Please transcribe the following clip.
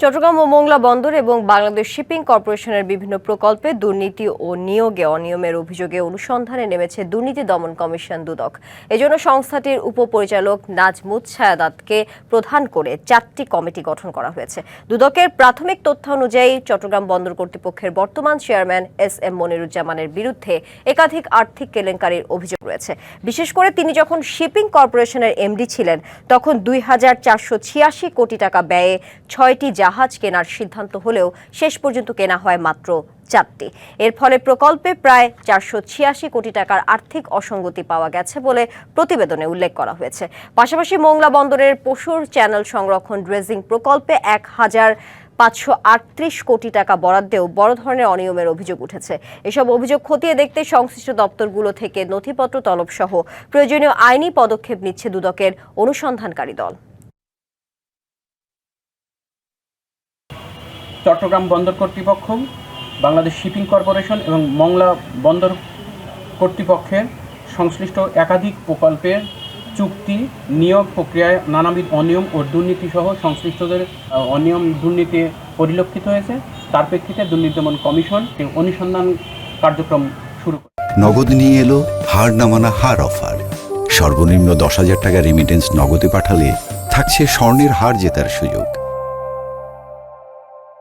চট্টগ্রাম ও মোংলা বন্দর এবং বাংলাদেশ শিপিং কর্পোরেশনের বিভিন্ন প্রকল্পে দুর্নীতি ও নিয়োগে অনিয়মের অভিযোগে অনুসন্ধানে নেমেছে দুর্নীতি দমন কমিশন দুদক। এজন্য সংস্থাটির উপপরিচালক নাজমুত ছায়াদাতকে প্রধান করে 4টি কমিটি গঠন করা হয়েছে। দুদকের প্রাথমিক তথ্য অনুযায়ী চট্টগ্রাম বন্দর কর্তৃপক্ষের বর্তমান চেয়ারম্যান এস.এম. মনিরুজ্জামানের বিরুদ্ধে একাধিক আর্থিক কেলেঙ্কারির অভিযোগ রয়েছে। বিশেষ করে তিনি যখন শিপিং কর্পোরেশনের এমডি ছিলেন তখন 2,486 কোটি টাকা ব্যয়ে 6টি জাহাজ কেনার সিদ্ধান্ত হলেও শেষ পর্যন্ত কেনা হয় মাত্র 4টি। এর ফলে প্রকল্পে প্রায় 486 কোটি টাকার আর্থিক অসঙ্গতি পাওয়া গেছে বলে প্রতিবেদনে উল্লেখ করা হয়েছে। পাশাপাশি মোংলা বন্দরের পশুর চ্যানেল সংরক্ষণ ড্রেজিং প্রকল্পে 1,538 কোটি টাকা বরাদ্দেও বড় ধরনের অনিয়মের অভিযোগ উঠেছে। এসব অভিযোগ খতিয়ে দেখতে সংশ্লিষ্ট দপ্তরগুলো থেকে নথিপত্র তলব সহ প্রয়োজনীয় আইনি পদক্ষেপ নিচ্ছে দুদকের অনুসন্ধানকারী দল। চট্টগ্রাম বন্দর কর্তৃপক্ষ, বাংলাদেশ শিপিং কর্পোরেশন এবং মোংলা বন্দর কর্তৃপক্ষের সংশ্লিষ্ট একাধিক প্রকল্পের চুক্তি, নিয়োগ প্রক্রিয়ায় নানাবিধ অনিয়ম ও দুর্নীতি সহ সংশ্লিষ্টদের অনিয়ম দুর্নীতি পরিলক্ষিত হয়েছে। তার প্রেক্ষিতে দুর্নীতি দমন কমিশন অনুসন্ধান কার্যক্রম শুরু করে। নগদ নিয়ে এলো হার নামানা হার অফার। সর্বনিম্ন 10,000 টাকা রেমিটেন্স নগদে পাঠালে থাকছে স্বর্ণের হার জেতার সুযোগ।